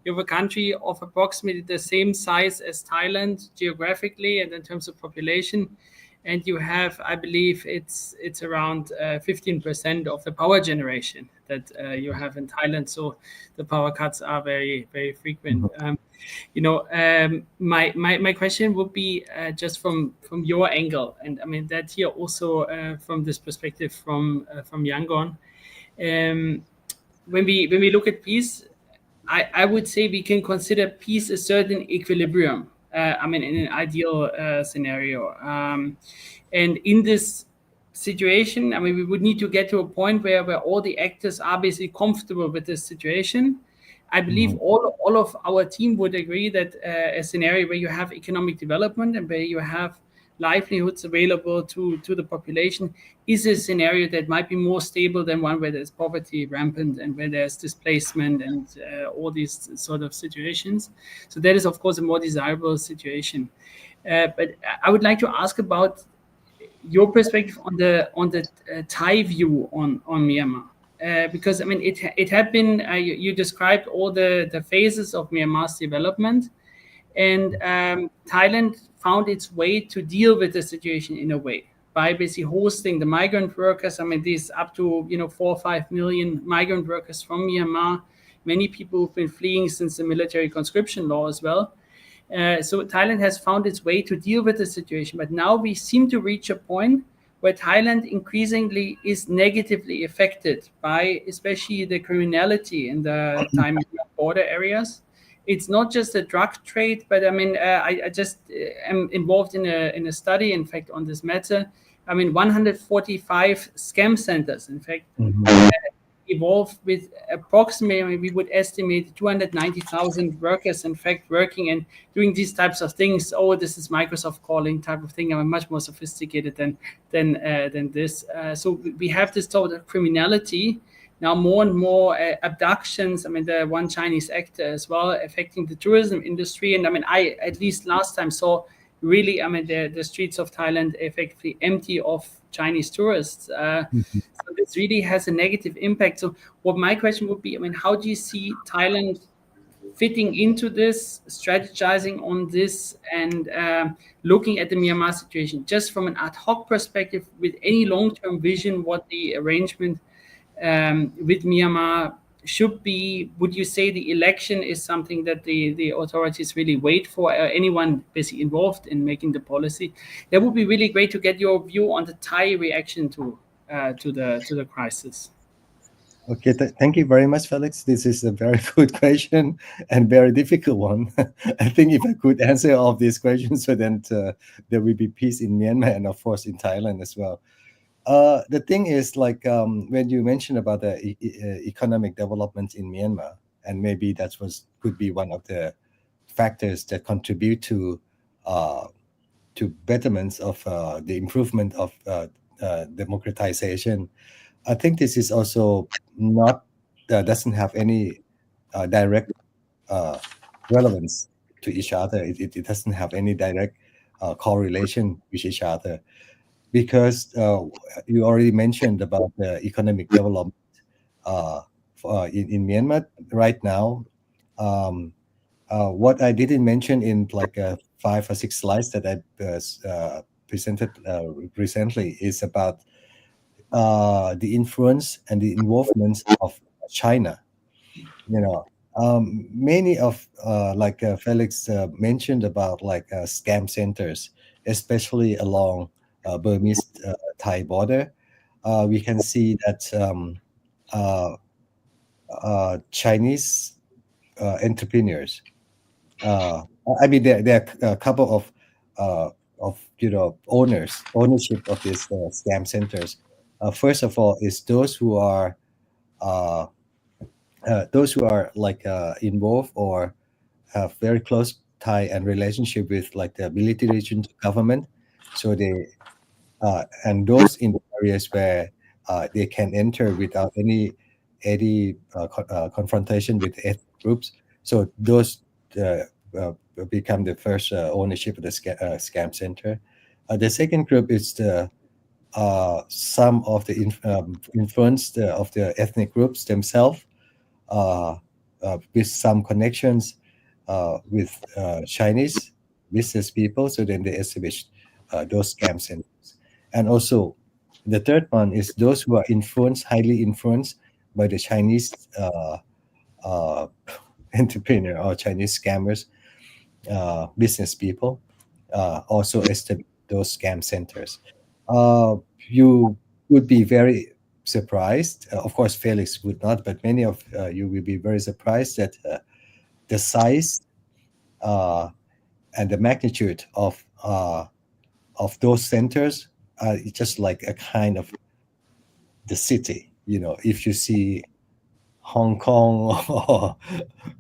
you have a country of approximately the same size as Thailand geographically and in terms of population, and you have, I believe, it's around 15% of the power generation that you have in Thailand. So the power cuts are very frequent. My question would be just from your angle, and I mean that here also from this perspective from Yangon. Um, when we look at peace, I would say we can consider peace a certain equilibrium. I mean, in an ideal scenario, and in this situation, I mean, we would need to get to a point where all the actors are basically comfortable with this situation. I believe all of our team would agree that a scenario where you have economic development and where you have livelihoods available to the population is a scenario that might be more stable than one where there's poverty rampant and where there's displacement and all these sort of situations. So that is, of course, a more desirable situation. But I would like to ask about your perspective on the Thai view on Myanmar. Because I mean, it had been you described all the phases of Myanmar's development, and Thailand found its way to deal with the situation in a way by basically hosting the migrant workers. I mean, these up to 4 or 5 million migrant workers from Myanmar. Many people who've been fleeing since the military conscription law as well. So Thailand has found its way to deal with the situation, but now we seem to reach a point where Thailand increasingly is negatively affected by especially the criminality in the Thai border areas. It's not just a drug trade, but I mean, I just am involved in a study, in fact, on this matter. I mean, 145 scam centers, in fact, evolved with approximately, we would estimate 290,000 workers, in fact, working and doing these types of things. Oh, this is Microsoft calling type of thing. I'm much more sophisticated than this. So we have this total criminality. Now more and more abductions. I mean, the one Chinese actor as well affecting the tourism industry. And I mean, I at least last time saw really, I mean, the streets of Thailand effectively empty of Chinese tourists. So this really has a negative impact. So what my question would be, I mean, how do you see Thailand fitting into this, strategizing on this, and looking at the Myanmar situation, just from an ad hoc perspective, with any long-term vision, what the arrangement with Myanmar should be? Would you say the election is something that the authorities really wait for? Anyone basically involved in making the policy? That would be really great to get your view on the Thai reaction to the crisis. Okay, thank you very much, Felix. This is a very good question and very difficult one. I think if I could answer all of these questions, so then there will be peace in Myanmar and of course in Thailand as well. The thing is, like when you mentioned about the economic development in Myanmar, and maybe that could be one of the factors that contribute to betterments of the improvement of democratization. I think this is also not doesn't have any direct relevance to each other. It doesn't have any direct correlation with each other, because you already mentioned about the economic development in Myanmar right now. What I didn't mention in like 5 or 6 slides that I presented recently is about the influence and the involvement of China. Many of like Felix mentioned about like scam centers, especially along Burmese Thai border. We can see that Chinese entrepreneurs. I mean, there are a couple of ownership of these scam centers. First of all, is those who are like involved or have very close tie and relationship with like the military region government. So they and those in areas where they can enter without any any confrontation with ethnic groups. So those become the first ownership of the scam center. The second group is the some of the influence of the ethnic groups themselves, with some connections with Chinese business people. So then they established those scam centers. And also, the third one is those who are influenced, highly influenced by the Chinese uh, entrepreneur or Chinese scammers, business people, also establish those scam centers. You would be very surprised. Of course, Felix would not, but many of you will be very surprised that the size and the magnitude of those centers are just like a kind of the city. If you see Hong Kong or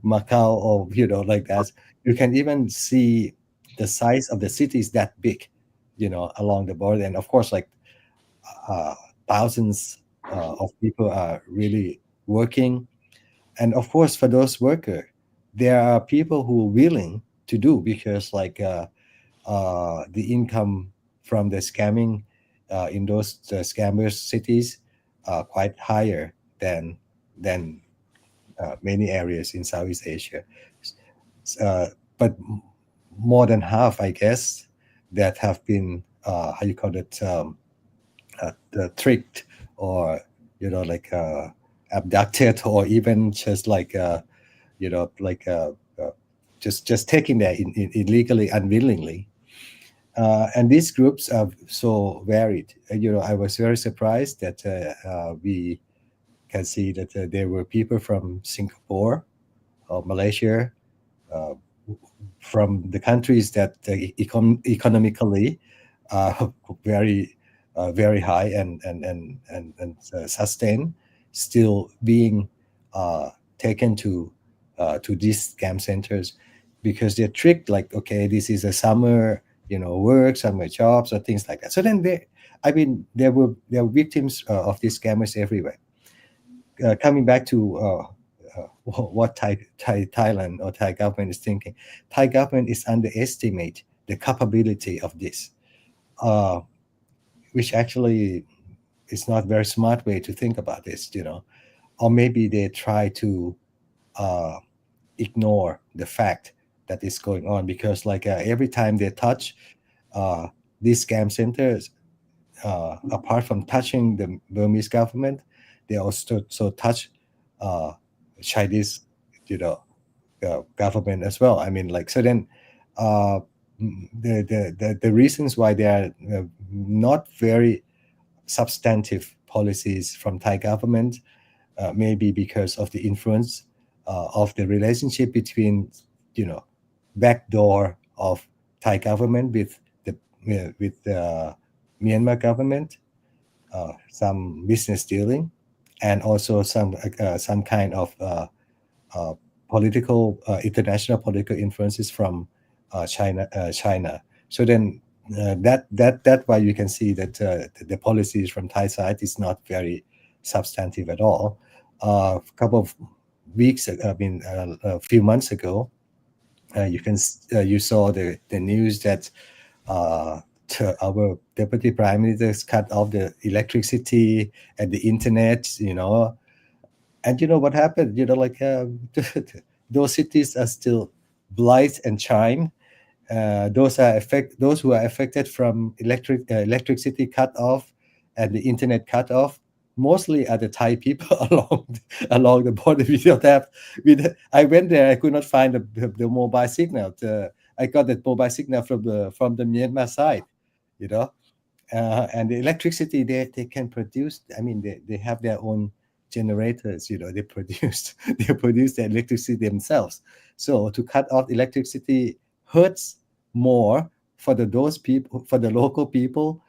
Macau or like that, you can even see the size of the cities that big, along the border. And of course, like uh, thousands of people are really working. And of course, for those workers, there are people who are willing to do, because like the income from the scamming in those scammers cities are quite higher than many areas in Southeast Asia. But more than half, I guess, that have been how you call it, tricked, or like abducted, or even just like like just taking that illegally, unwillingly. And these groups are so varied. I was very surprised that we can see that there were people from Singapore or Malaysia, uh, from the countries that economically are very high and sustained, still being taken to these scam centers, because they're tricked, like, okay, this is a summer work, summer jobs, or things like that. So then there were victims of these scammers everywhere. Coming back to what Thailand or Thai government is thinking. Thai government is underestimate the capability of this, uh, which actually is not very smart way to think about this, or maybe they try to uh, ignore the fact that is going on, because like every time they touch uh, these scam centers, apart from touching the Burmese government, they also touch uh, Chinese, government as well. I mean, like, so then the reasons why they are not very substantive policies from Thai government, maybe because of the influence of the relationship between, backdoor of Thai government with the Myanmar government, some business dealing, and also some kind of uh, international political influences from China. So then that why you can see that the policies from Thai side is not very substantive at all. A couple of weeks, a few months ago, you saw the news that our deputy prime minister cut off the electricity and the internet, and what happened, like those cities are still blight and chime. Those who are affected from electricity cut off and the internet cut off mostly are the Thai people along the border. I went there, I could not find the mobile signal. I got that mobile signal from the Myanmar side, you know. And the electricity they can produce. I mean, they have their own generators. They produce they produce the electricity themselves. So to cut off electricity hurts more for those people, for the local people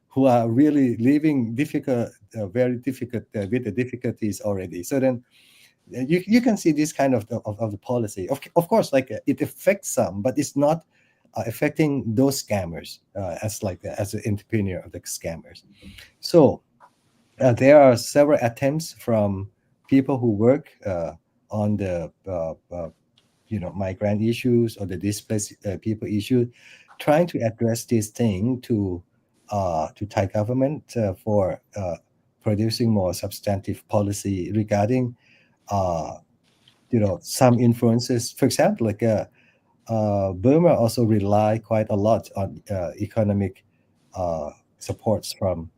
who are really living very difficult with the difficulties already. So then you can see this kind of the policy. Of course, like it affects some, but it's not affecting those scammers as an entrepreneur of the scammers. So there are several attempts from people who work on the migrant issues or the displaced people issue, trying to address this thing to Thai government for producing more substantive policy regarding some influences. For example, like Burma also rely quite a lot on economic supports from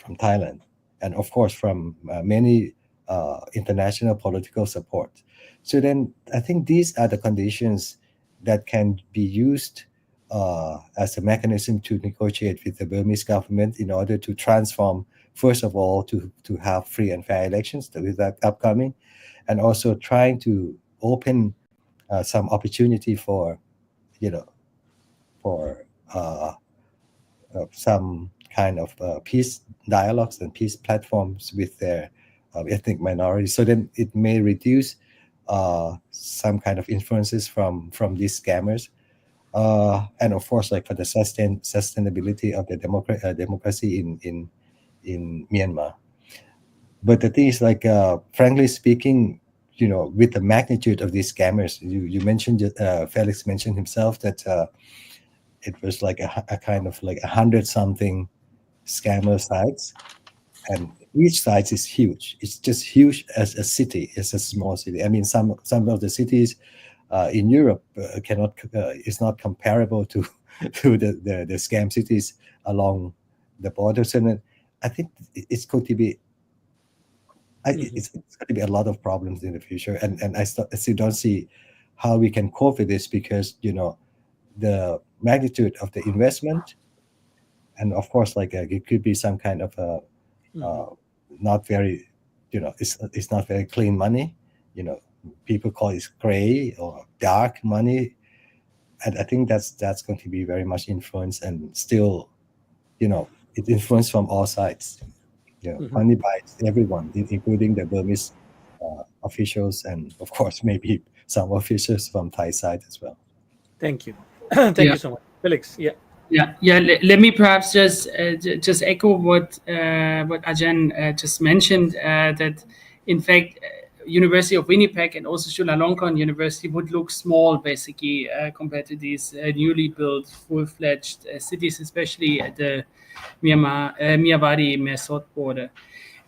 Thailand, and of course from many international political support. So then I think these are the conditions that can be used as a mechanism to negotiate with the Burmese government in order to transform, first of all, to have free and fair elections with that upcoming, and also trying to open some opportunity for, for some kind of peace dialogues and peace platforms with their ethnic minorities. So then it may reduce some kind of influences from these scammers. And of course, like for the sustainability of the democracy in Myanmar. But the thing is, like, frankly speaking, with the magnitude of these scammers, you mentioned, Felix mentioned himself that it was like a kind of like 100 something scammer sites, and each site is huge. It's just huge as a city. It's a small city. I mean, some of the cities in Europe cannot is not comparable to to the scam cities along the borders. And I think it's going to be it's going to be a lot of problems in the future. And I still don't see how we can cope with this, because the magnitude of the investment, and of course, like it could be some kind of not very, it's not very clean money. People call it gray or dark money, and I think that's going to be very much influenced, and still, it influenced from all sides. Money buys everyone, including the Burmese officials, and of course maybe some officials from Thai side as well. Thank you. Thank you so much, Felix. Yeah. Let me perhaps just echo what Ajahn just mentioned, that in fact University of Winnipeg and also Chulalongkorn University would look small basically compared to these newly built full-fledged cities, especially at the Myanmar Mesot border.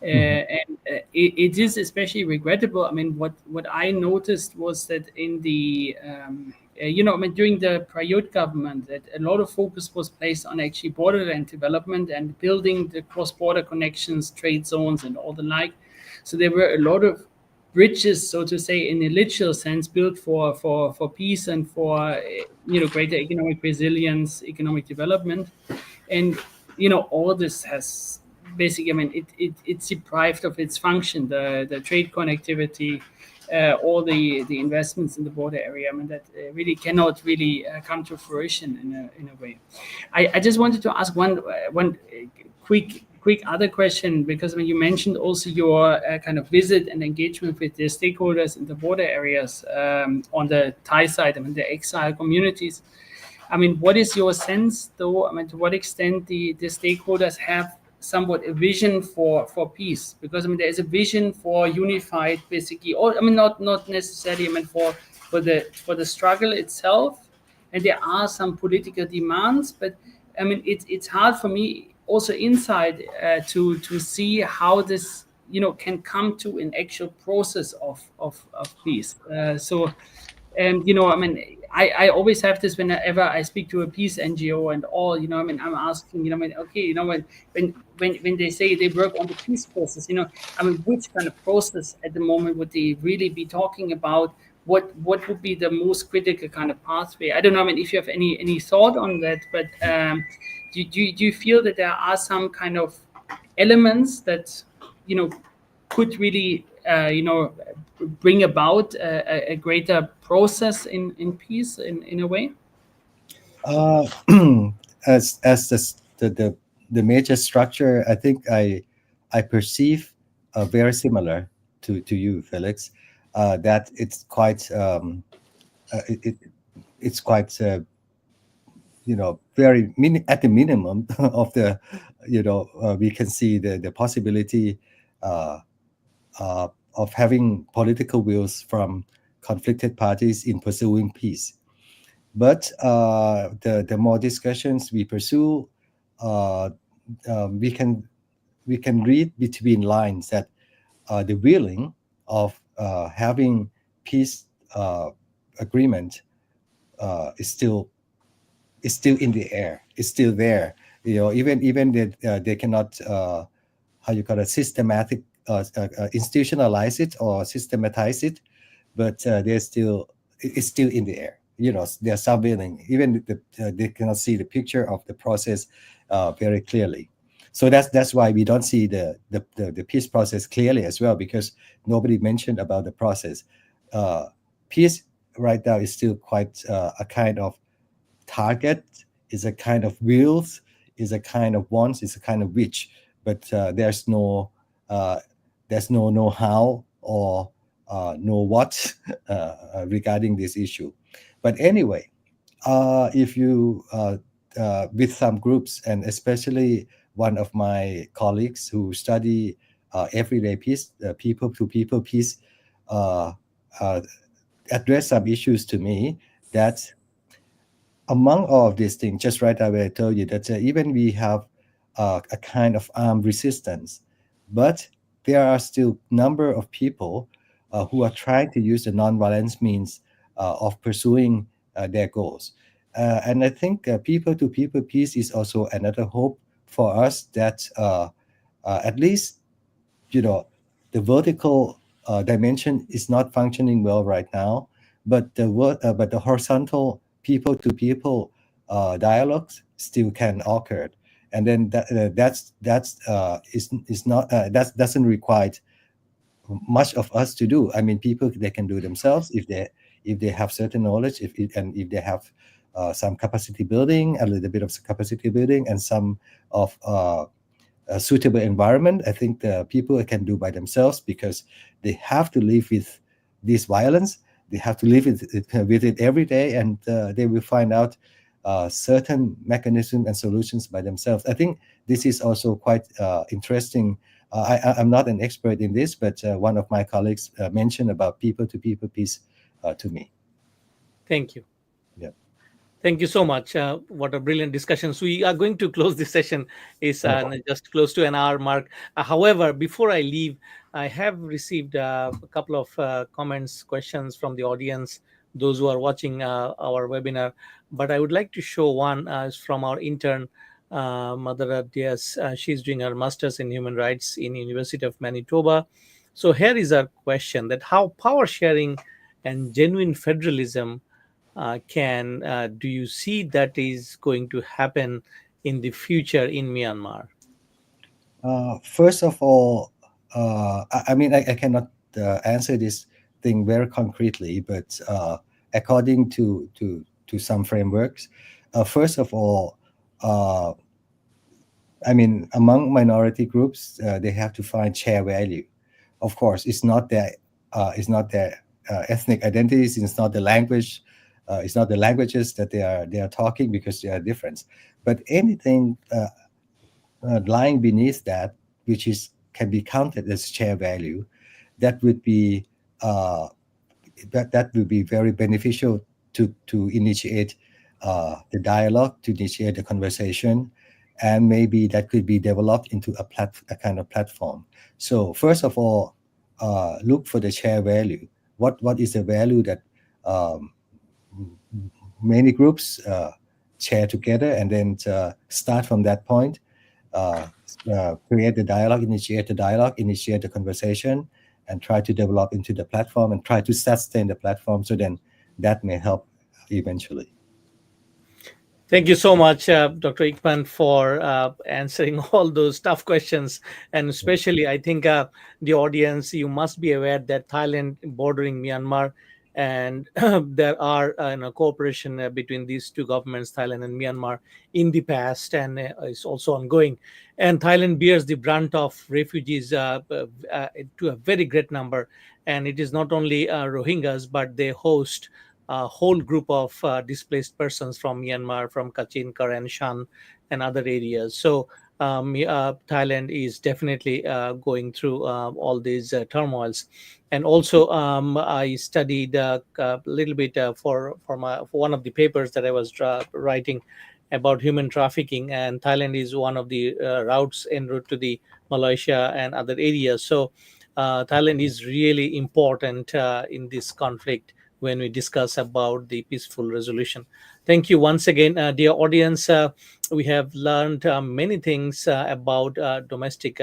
And it is especially regrettable. I mean, what I noticed was that in the during the Prayut government, that a lot of focus was placed on actually borderland development and building the cross-border connections, trade zones, and all the like. So there were a lot of bridges, so to say, in a literal sense, built for peace and for greater economic resilience, economic development, and all this has basically, I mean, it's deprived of its function, the trade connectivity, all the investments in the border area. I mean, that really cannot really come to fruition in a way. I just wanted to ask one quick other question, because when you mentioned also your kind of visit and engagement with the stakeholders in the border areas on the Thai side, I mean, the exile communities. I mean, what is your sense, though? I mean, to what extent the stakeholders have somewhat a vision for peace? Because I mean, there is a vision for unified, basically, or I mean, not necessarily. I mean, for the struggle itself, and there are some political demands, but I mean, it's hard for me also inside to see how this can come to an actual process of peace. I mean, I always have this whenever I speak to a peace NGO and all, I mean, I'm asking, I mean, okay, when they say they work on the peace process, I mean, which kind of process at the moment would they really be talking about? What would be the most critical kind of pathway? I don't know. I mean, if you have any thought on that, but do you feel that there are some kind of elements that could really bring about a greater process in peace in a way? As the major structure, I think I perceive very similar to you, Felix. That it's quite it's quite very at the minimum of the we can see the possibility uh, of having political wills from conflicted parties in pursuing peace. But the more discussions we pursue, uh, we can read between lines that the willing of having peace agreement is still in the air. It's still there. Even that they cannot how you call it institutionalize it or systematize it, but it's still in the air. They're surveilling. Even they cannot see the picture of the process very clearly. So that's why we don't see the peace process clearly as well, because nobody mentioned about the process. Peace right now is still quite a kind of target, is a kind of wills, is a kind of wants, is a kind of wish, but there's no know-how or know what regarding this issue. But anyway, if you with some groups, and especially one of my colleagues who study everyday peace, people to people peace, uh, uh, address some issues to me that among all of these things, just right away I told you that even we have a kind of armed resistance, but there are still number of people who are trying to use the non-violence means of pursuing their goals. And I think people-to-people peace is also another hope for us that at least, the vertical dimension is not functioning well right now, but the horizontal people-to-people dialogues still can occur, and then that's is not that doesn't require much of us to do. I mean, people, they can do themselves if they have certain knowledge, and if they have some capacity building, a little bit of capacity building, and some of a suitable environment. I think the people can do by themselves, because they have to live with this violence. They have to live with it every day, and they will find out certain mechanisms and solutions by themselves. I think this is also quite interesting. I'm not an expert in this, but one of my colleagues mentioned about people-to-people peace to me. Thank you. Yeah. Thank you so much. What a brilliant discussion. So we are going to close this session. Is just close to an hour mark. However, before I leave, I have received a couple of comments, questions from the audience, those who are watching our webinar. But I would like to show one is from our intern, Madhura Diaz. She's doing her master's in human rights in University of Manitoba. So here is our question: that how power sharing and genuine federalism do you see that is going to happen in the future in Myanmar? First of all, I mean, I cannot answer this thing very concretely, but according to some frameworks, first of all, I mean, among minority groups, they have to find shared value. Of course, it's not their ethnic identities. It's not the language. It's not the languages that they are talking, because they are different. But anything lying beneath that, which can be counted as share value, that would be that would be very beneficial to initiate the dialogue, to initiate the conversation, and maybe that could be developed into a kind of platform. So first of all, look for the share value. What is the value that many groups share together, and then start from that point. Create the dialogue, initiate the conversation, and try to develop into the platform, and try to sustain the platform. So then that may help eventually. Thank you so much, Dr. Ikman, for answering all those tough questions. And especially, I think the audience, you must be aware that Thailand bordering Myanmar, and there are cooperation between these two governments, Thailand and Myanmar, in the past, and is also ongoing. And Thailand bears the brunt of refugees to a very great number. And it is not only Rohingyas, but they host a whole group of displaced persons from Myanmar, from Kachin, Karen, Shan, and other areas. So Thailand is definitely going through all these turmoils. And also, I studied a little bit for one of the papers that I was writing about human trafficking, and Thailand is one of the routes en route to the Malaysia and other areas. So Thailand is really important in this conflict when we discuss about the peaceful resolution. Thank you once again, dear audience. We have learned many things about domestic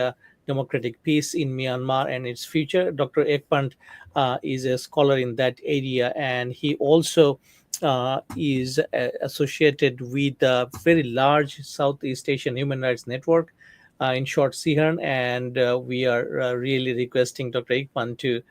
democratic peace in Myanmar and its future. Dr. Ekpant is a scholar in that area, and he also is associated with a very large Southeast Asian human rights network, in short, CRRIC, and we are really requesting Dr. Ekpant to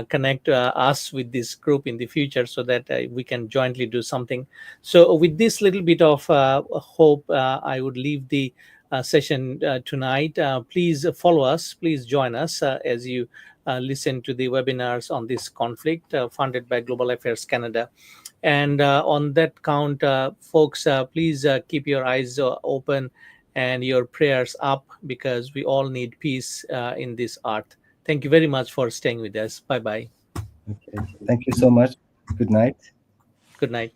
connect us with this group in the future so that we can jointly do something. So, with this little bit of hope, I would leave the session tonight. Please follow us, please join us as you listen to the webinars on this conflict funded by Global Affairs Canada. And on that count, folks, please keep your eyes open and your prayers up, because we all need peace in this earth. Thank you very much for staying with us. Bye bye. Okay. Thank you so much. Good night. Good night.